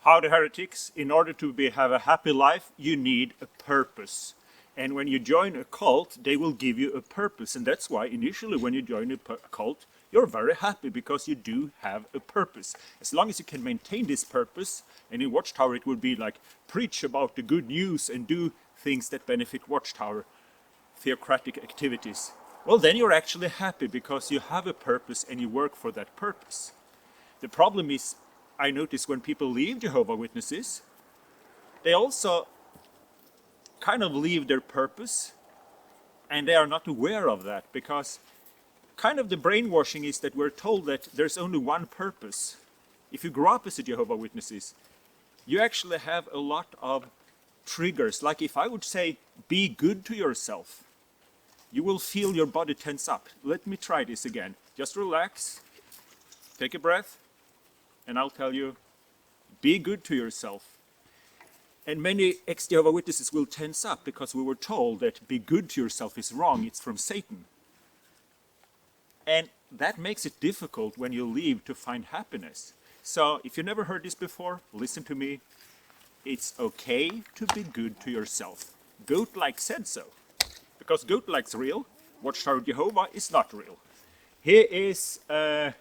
How the heretics, in order to have a happy life, you need a purpose. And when you join a cult, they will give you a purpose. And that's why initially when you join a cult, you're very happy because you do have a purpose. As long as you can maintain this purpose, and in Watchtower it would be like preach about the good news and do things that benefit Watchtower, theocratic activities. Well, then you're actually happy because you have a purpose and you work for that purpose. The problem is, I notice when people leave Jehovah Witnesses, they also kind of leave their purpose and they are not aware of that, because kind of the brainwashing is that we're told that there's only one purpose. If you grow up as a Jehovah Witnesses, you actually have a lot of triggers. Like if I would say, be good to yourself, you will feel your body tense up. Let me try this again. Just relax, take a breath, and I'll tell you, be good to yourself. And many ex-Jehovah Witnesses will tense up because we were told that be good to yourself is wrong, it's from Satan. And that makes it difficult when you leave to find happiness. So if you never heard this before, listen to me. It's okay to be good to yourself. Goatlike said so. Because Goatlike's real, Watchtower Jehovah is not real. Here is a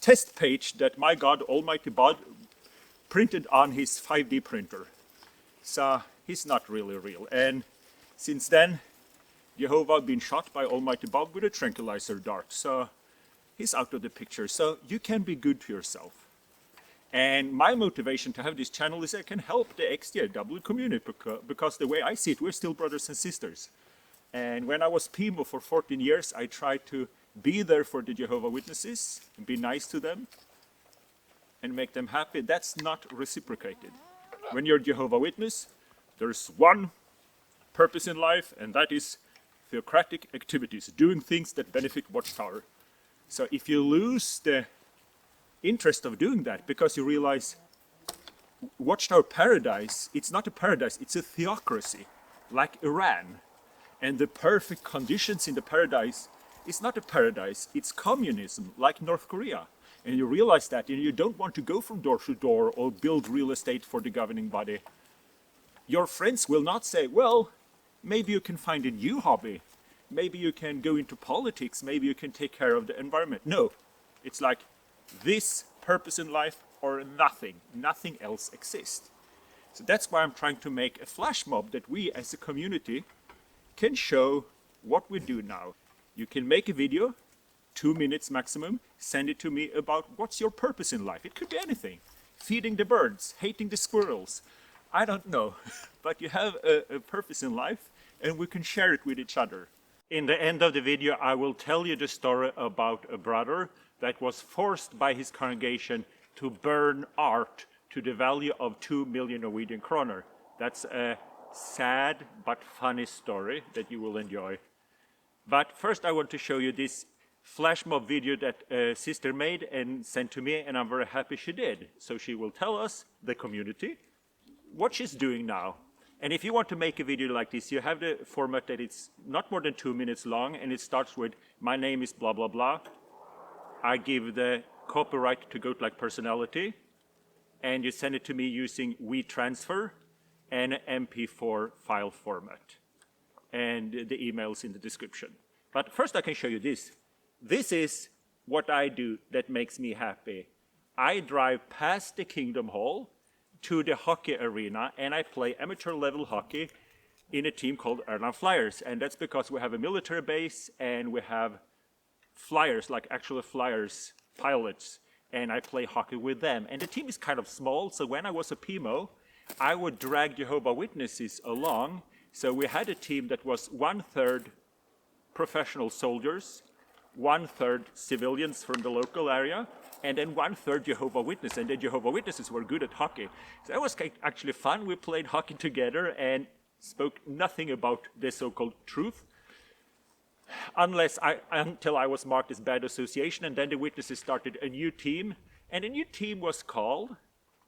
test page that my God, Almighty God, printed on his 5D printer. So he's not really real. And since then, Jehovah been shot by Almighty God with a tranquilizer dart. So he's out of the picture. So you can be good to yourself. And my motivation to have this channel is I can help the ex-JW community, because the way I see it, we're still brothers and sisters. And when I was PMO for 14 years, I tried to be there for the Jehovah Witnesses and be nice to them and make them happy. That's not reciprocated. When you're Jehovah Witness, there's one purpose in life, and that is theocratic activities, doing things that benefit Watchtower. So if you lose the interest of doing that because you realize Watchtower paradise, it's not a paradise, it's a theocracy, like Iran. And the perfect conditions in the paradise is not a paradise, it's communism, like North Korea. And you realize that, and you don't want to go from door to door or build real estate for the governing body. Your friends will not say, well, maybe you can find a new hobby. Maybe you can go into politics. Maybe you can take care of the environment. No, it's like this purpose in life or nothing. Nothing else exists. So that's why I'm trying to make a flash mob that we as a community can show what we do now. You can make a video, 2 minutes maximum, send it to me about what's your purpose in life. It could be anything. Feeding the birds, hating the squirrels. I don't know. But you have a purpose in life and we can share it with each other. In the end of the video, I will tell you the story about a brother that was forced by his congregation to burn art to the value of 2 million Norwegian kroner. That's a sad but funny story that you will enjoy. But first I want to show you this flash mob video that a sister made and sent to me, and I'm very happy she did. So she will tell us, the community, what she's doing now. And if you want to make a video like this, you have the format that it's not more than 2 minutes long, and it starts with, my name is blah blah blah. I give the copyright to Goatlike personality, and you send it to me using WeTransfer and an MP4 file format. And the email's in the description. But first I can show you this. This is what I do that makes me happy. I drive past the Kingdom Hall to the hockey arena and I play amateur level hockey in a team called Airline Flyers. And that's because we have a military base and we have flyers, like actual flyers, pilots, and I play hockey with them. And the team is kind of small, so when I was a PMO, I would drag Jehovah Witnesses along. So we had a team that was 1/3 professional soldiers, 1/3 civilians from the local area, and then 1/3 Jehovah Witnesses. And the Jehovah Witnesses were good at hockey. So that was actually fun. We played hockey together and spoke nothing about the so-called truth, until I was marked as bad association. And then the Witnesses started a new team, and the new team was called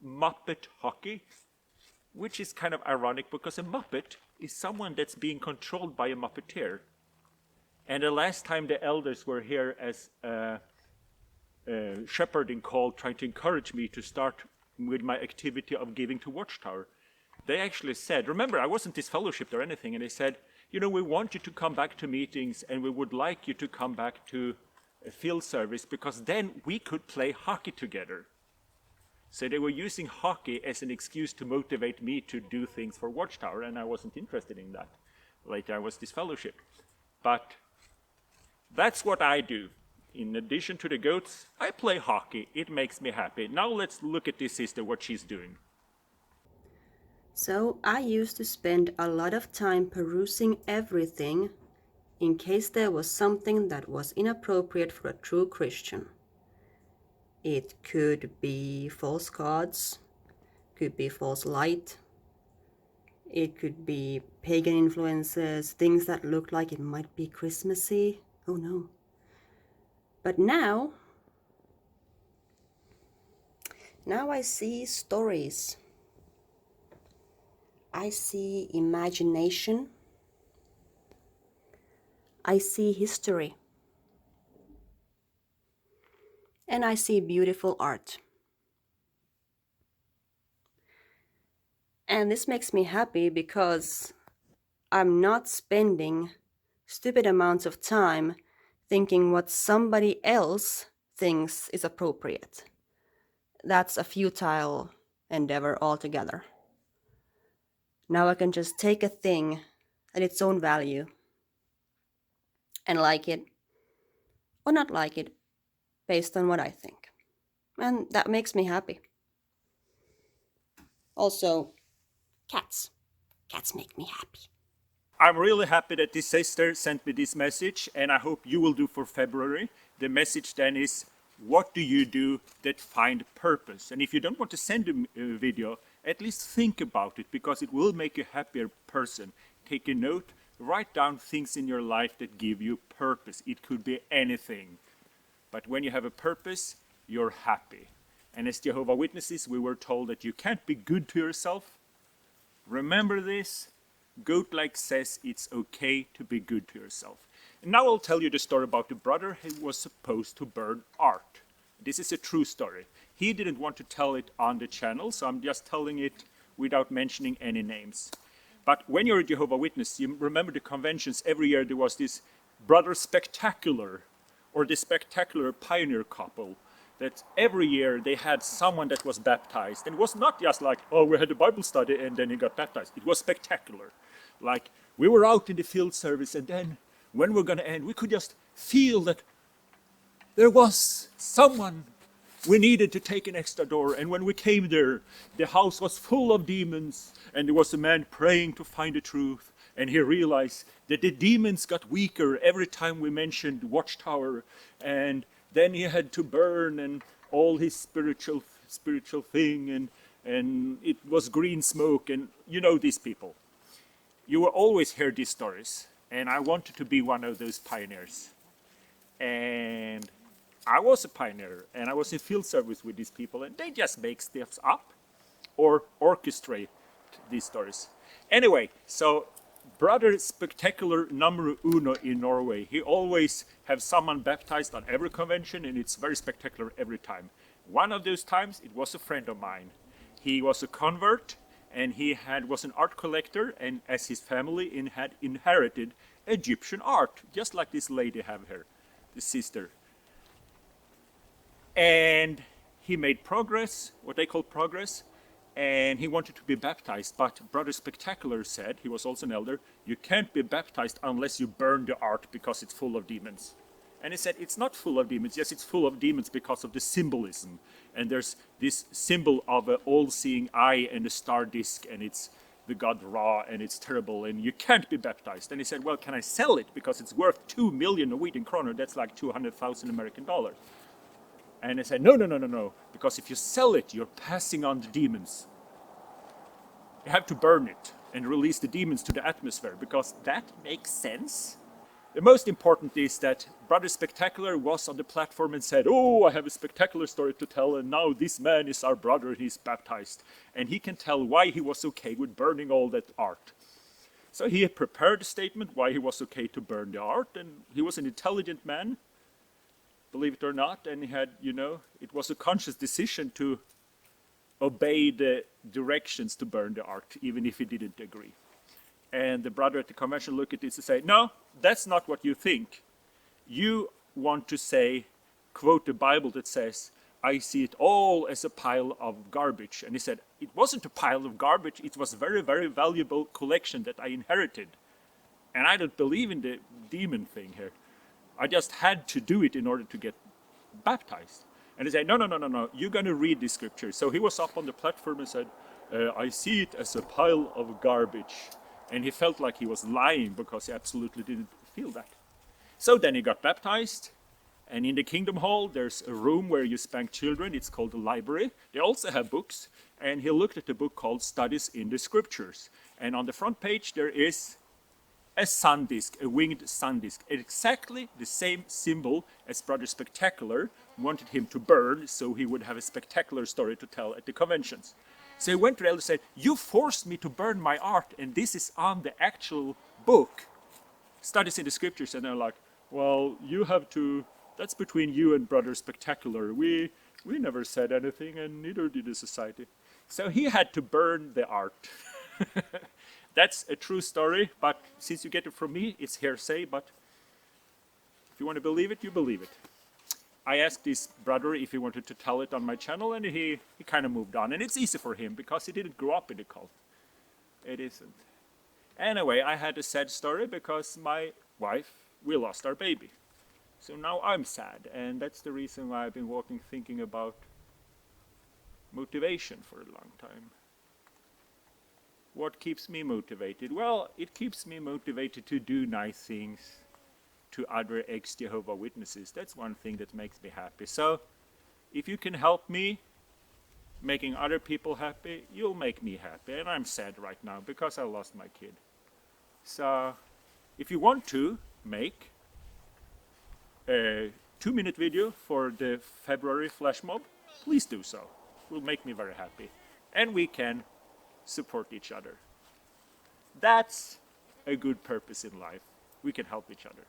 Muppet Hockey, which is kind of ironic because a Muppet is someone that's being controlled by a Muppeteer. And the last time the elders were here as a shepherding call, trying to encourage me to start with my activity of giving to Watchtower. They actually said, remember, I wasn't disfellowshipped or anything, and they said, you know, we want you to come back to meetings and we would like you to come back to a field service because then we could play hockey together. So they were using hockey as an excuse to motivate me to do things for Watchtower, and I wasn't interested in that. Later I was disfellowshipped. But that's what I do. In addition to the goats, I play hockey. It makes me happy. Now let's look at this sister, what she's doing. So I used to spend a lot of time perusing everything in case there was something that was inappropriate for a true Christian. It could be false gods, could be false light, it could be pagan influences, things that look like it might be Christmassy. Oh no. But now I see stories. I see imagination. I see history. And I see beautiful art. And this makes me happy because I'm not spending stupid amounts of time thinking what somebody else thinks is appropriate. That's a futile endeavor altogether. Now I can just take a thing at its own value and like it or not like it based on what I think. And that makes me happy. Also, cats. Cats make me happy. I'm really happy that this sister sent me this message, and I hope you will do for February. The message then is, what do you do that find purpose? And if you don't want to send a video, at least think about it, because it will make you a happier person. Take a note, write down things in your life that give you purpose. It could be anything. But when you have a purpose, you're happy. And as Jehovah Witnesses, we were told that you can't be good to yourself. Remember this. Goatlike says it's okay to be good to yourself. And now I'll tell you the story about the brother who was supposed to burn art. This is a true story. He didn't want to tell it on the channel, so I'm just telling it without mentioning any names. But when you're a Jehovah Witness, you remember the conventions. Every year there was this brother spectacular, or the spectacular pioneer couple, that every year they had someone that was baptized. And it was not just like, oh, we had a Bible study and then he got baptized. It was spectacular. Like, we were out in the field service, and then when we're going to end, we could just feel that there was someone we needed to take an extra door. And when we came there, the house was full of demons, and there was a man praying to find the truth. And he realized that the demons got weaker every time we mentioned Watchtower, and then he had to burn and all his spiritual thing, and it was green smoke, and you know these people. You will always hear these stories, and I wanted to be one of those pioneers. And I was a pioneer, and I was in field service with these people, and they just make stuff up or orchestrate these stories. Anyway, so brother spectacular numero uno in Norway. He always have someone baptized on every convention, and it's very spectacular every time. One of those times, it was a friend of mine. He was a convert, and he was an art collector, and as his family had inherited Egyptian art, just like this lady have here, the sister. And he made progress, what they call progress, and he wanted to be baptized. But Brother Spectacular said, he was also an elder, you can't be baptized unless you burn the art because it's full of demons. And he said, it's not full of demons. Yes, it's full of demons because of the symbolism. And there's this symbol of an all-seeing eye and a star disk, and it's the god Ra, and it's terrible, and you can't be baptized. And he said, well, can I sell it? Because it's worth 2 million Norwegian kroner. That's like 200,000 American dollars. And I said, no, because if you sell it, you're passing on the demons. You have to burn it and release the demons to the atmosphere, because that makes sense. The most important is that Brother Spectacular was on the platform and said, oh, I have a spectacular story to tell, and now this man is our brother, and he's baptized. And he can tell why he was okay with burning all that art. So he had prepared a statement why he was okay to burn the art, and he was an intelligent man, believe it or not, and he had, it was a conscious decision to obey the directions to burn the ark, even if he didn't agree. And the brother at the convention looked at this and said, no, that's not what you think. You want to say, quote the Bible that says, I see it all as a pile of garbage. And he said, it wasn't a pile of garbage, it was a very, very valuable collection that I inherited. And I don't believe in the demon thing here. I just had to do it in order to get baptized. And he said, no, you're going to read the scripture. So he was up on the platform and said, I see it as a pile of garbage. And he felt like he was lying because he absolutely didn't feel that. So then he got baptized. And in the Kingdom Hall, there's a room where you spank children. It's called the library. They also have books. And he looked at a book called Studies in the Scriptures. And on the front page, there is a sun disk, a winged sun disk. Exactly the same symbol as Brother Spectacular wanted him to burn, so he would have a spectacular story to tell at the conventions. So he went to the elder and said, you forced me to burn my art, and this is on the actual book, Studies in the Scriptures. And they're like, well, you have to, that's between you and Brother Spectacular. We never said anything, and neither did the society. So he had to burn the art. That's a true story, but since you get it from me, it's hearsay, but if you want to believe it, you believe it. I asked this brother if he wanted to tell it on my channel, and he kind of moved on. And it's easy for him, because he didn't grow up in the cult. It isn't. Anyway, I had a sad story, because my wife, we lost our baby. So now I'm sad, and that's the reason why I've been thinking about motivation for a long time. What keeps me motivated? Well, it keeps me motivated to do nice things to other ex-Jehovah Witnesses. That's one thing that makes me happy. So, if you can help me making other people happy, you'll make me happy. And I'm sad right now because I lost my kid. So, if you want to make a 2-minute video for the February flashmob, please do so. It will make me very happy. And we can support each other. That's a good purpose in life. We can help each other.